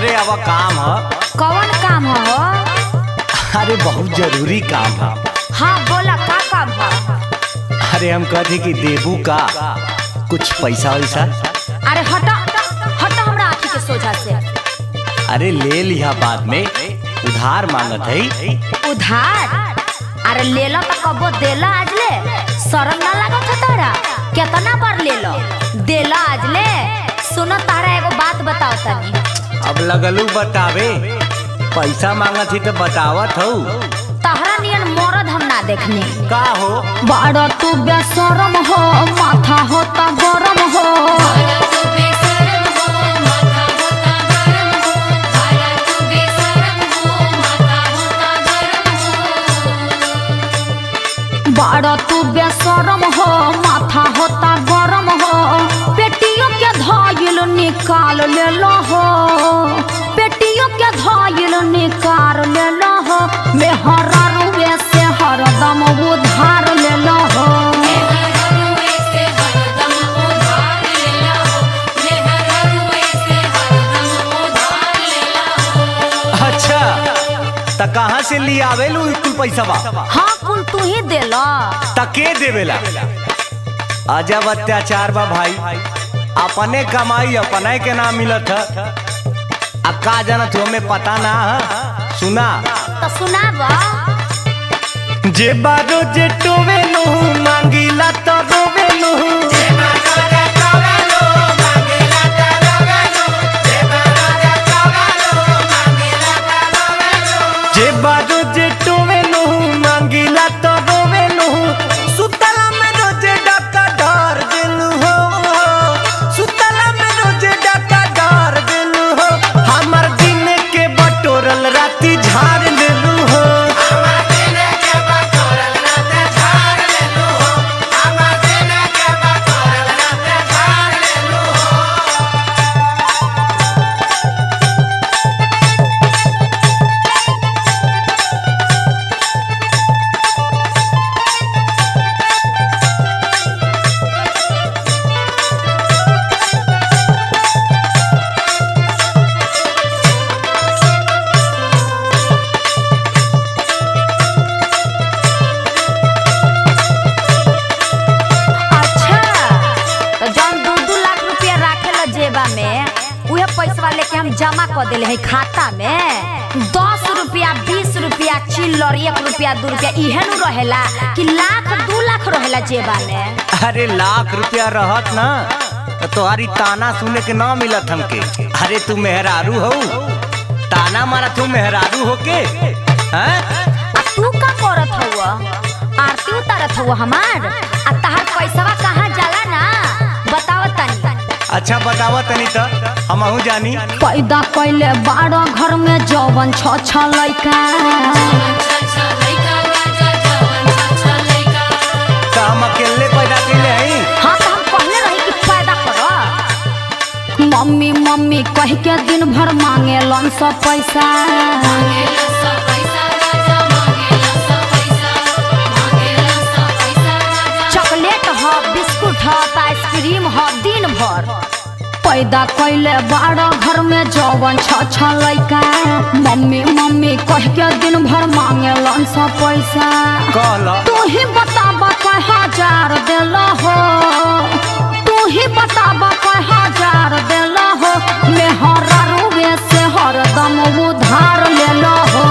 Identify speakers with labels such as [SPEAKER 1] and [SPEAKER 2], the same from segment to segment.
[SPEAKER 1] घरे अब काम है।
[SPEAKER 2] कौन काम हो?
[SPEAKER 1] अरे बहुत जरूरी काम है।
[SPEAKER 2] हाँ बोला, का काम है?
[SPEAKER 1] अरे हम कहते कि देबू का कुछ पैसा वैसा।
[SPEAKER 2] अरे हटा हटा हमरा आँखी के सोझा से।
[SPEAKER 1] अरे ले लिया बाद में, उधार मांगत है।
[SPEAKER 2] उधार? अरे ले लो तो कबो देला आज ले, शर्म ना लागत है तारा? कितना बार ले लो, देला आज ले। सुनो तारा एगो बात बताओ तनी।
[SPEAKER 1] अब लगलू बतावे, पैसा मांगत ही तो बतावत हो।
[SPEAKER 2] तहरा नियन मरद हम ना देखने।
[SPEAKER 1] का हो?
[SPEAKER 2] बड़ा तू बेशरम हो, माथा होता गरम हो। बड़ा तू बेशरम हो, माथा होता गरम हो। पेटियों के धाइल निकाल ले लो हो, पेटियों के धाइल निकाल ले लो हो। मेहरा रुए से हरदम उधार ले लो हो।
[SPEAKER 1] अच्छा त कहाँ से ले आवेलू कुल पैसा बा?
[SPEAKER 2] हाँ कुल तू ही दे लो।
[SPEAKER 1] तके देवेला? अजब अत्याचार बा भाई। अपने कमाई अपने के नाम मिलत है। अब का जानत हो, हमें पता ना है। सुना
[SPEAKER 2] तो सुनावा।
[SPEAKER 1] जे बारो जे टोवे नो मांगीला तो रोवे नो। जे बारो जे टोवे नो मांगीला तो रोवे नो। सुतला में रोजे डाका डार दिलू हो, सुतला में रोजे डाका डार दिलू हो। हमर दिन के बटोरल राती झाड़ लेलू हो।
[SPEAKER 2] पैसा लेके हम जमा कर दिले है खाता में। 10 रुपया 20 रुपया चिल्लर, 1 रुपया 2 रुपया इहे नु रहेला कि लाख 2 लाख रहेला जेबा में।
[SPEAKER 1] अरे लाख रुपया रहत ना तो तुम्हारी ताना सुने के ना मिलत हमके। अरे तू मेहरारू हो, ताना मारा तू मेहरारू हो के।
[SPEAKER 2] तू का करत हुआ? आरती उतारत हुआ हमार? आ तहार पैसावा कहाँ जाला ना बताव तनी।
[SPEAKER 1] अच्छा बतावा तनी तो हमहू जानी।
[SPEAKER 2] पैदा कैले 12 घर में जवन 6 लइका।
[SPEAKER 1] तो हम अकेले पैदा कैले हई?
[SPEAKER 2] हाँ तो हम पहले रही कि पैदा करो। मम्मी मम्मी कह के दिन भर मांगे लन सब पैसा। चॉकलेट हो, बिस्कुट हो, आइसक्रीम हो दिन भर। पैदा कैले 12 घर में जवन 6 लइका। मम्मी मम्मी कह के दिन भर मांगे लन सब पैसा।
[SPEAKER 1] कहला
[SPEAKER 2] तू ही बताबा कई हजार देला हो, तू ही बताबा कई हजार देला हो। मेहरा रुए से हरदम उधार लेला हो।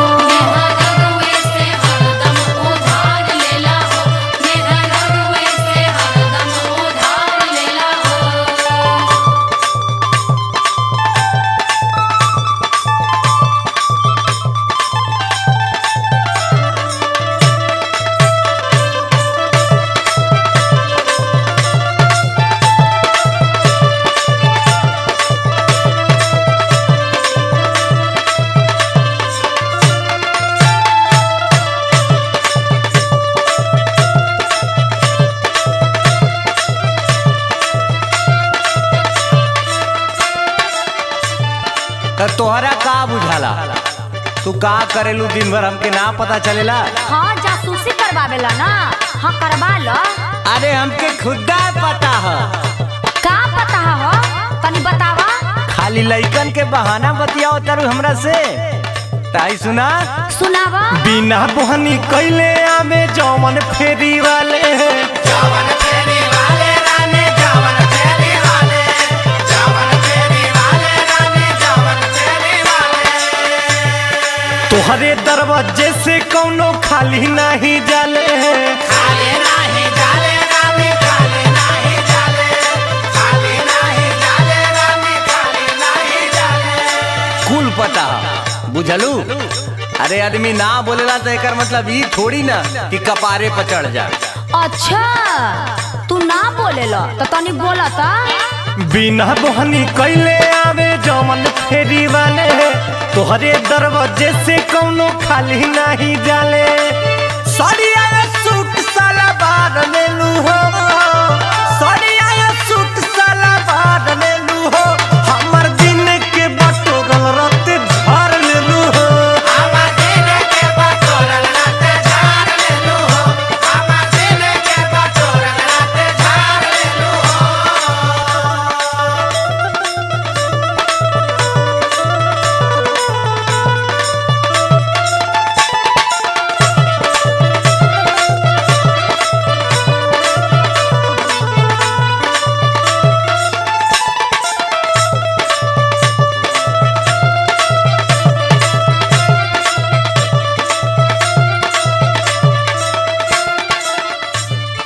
[SPEAKER 1] तोहरा का बुझाला? तू का करेलू दिन भर हमके ना पता चलेला?
[SPEAKER 2] हाँ जासूसी करवावेला ना। हाँ करवा लो।
[SPEAKER 1] अरे हमके खुदा पता है।
[SPEAKER 2] का पता हो? तनी बतावा।
[SPEAKER 1] खाली लइकन के बहाना बतियाओ तारू हमरा से। ताई सुना
[SPEAKER 2] सुनावा।
[SPEAKER 1] बिना बोहनी कैले आवे जवन फेरी वाले, जवन फेरी वाले रानी जवन फेरी वाले, जवन फेरी वाले रानी जवन फेरी वाले। तोहरे दरवाजे से कौनो खाली नहीं जाले, खाली नहीं जाले रानी खाली नहीं जाले, खाली नहीं जाले रानी खाली नहीं जाले। कुल पता बुझलू। अरे आदमी ना बोलेला तो एकर मतलब ई थोड़ी ना कि कपारे पर चढ़ जा।
[SPEAKER 2] अच्छा तू ना बोलेला तो तनी बोला ता।
[SPEAKER 1] बिना बोहनी कैले आवे जवन फेरी वाले, तोहरे दरवाजे से कौनो खाली नहीं जाले। सड़िया सूट सलवार ले लू हो, सड़िया सूट सलवार ले लू हो, हमर दिन के बटोरल रते झाड़ ले लू हो, हमर दिन के बटोरल रते झाड़ ले लू हो, हमर दिन के बटोरल रते झाड़ ले लू हो।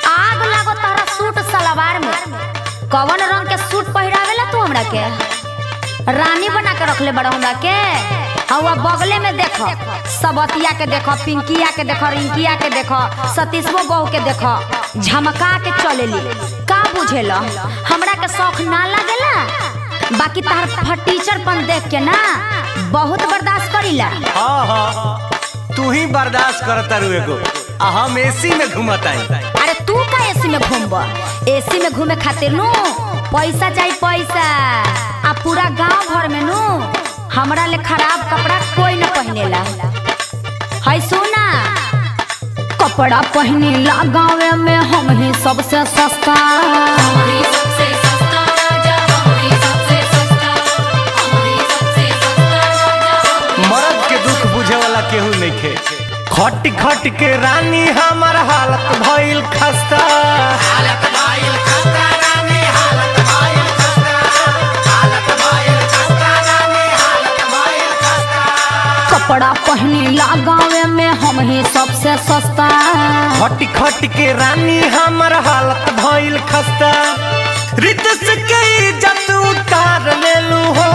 [SPEAKER 2] आग लागो तारा सूट सलवार में। कवन रंग के सूट पहिरावेला तू हमरा के? रानी बना के रखले बड़ा हमरा के। हवा बगले में देखो, सबतिया के देखो, पिंकिया के देखो, रिंकिया के देखो, सतीशवो बहू के देखो, झमका के चलेली। का बुझेला हमरा के शौक ना लागेला? बाकी तार फटीचरपन देख के ना बहुत बर्दाश्त करीला।
[SPEAKER 1] हाँ हाँ तू ही बर्दाश्त करता रुए को, हम एसी में घूमताई।
[SPEAKER 2] अरे तू का एसी में घूमब? एसी में घूमे खातिर नु पैसा चाहिए पैसा। आ पूरा गांव भर में नु हमरा ले खराब कपड़ा कोई न पहनेला। है सुना, कपड़ा पहनेला गाँव में हम ही सबसे सस्ता,
[SPEAKER 1] मर्द के दुख बुझे वाला केहू नहीं खे। खट खट के रानी हमर हालत भइल खस्ता, हालत भइल खस्ता रानी हालत भइल खस्ता, हालत भइल खस्ता रानी हालत भइल खस्ता।
[SPEAKER 2] कपड़ा पहनेला गाँव में हम ही सबसे सस्ता।
[SPEAKER 1] खट खट के रानी हमर हालत भइल खस्ता। रितस के इज्जत उतार ले लू हो,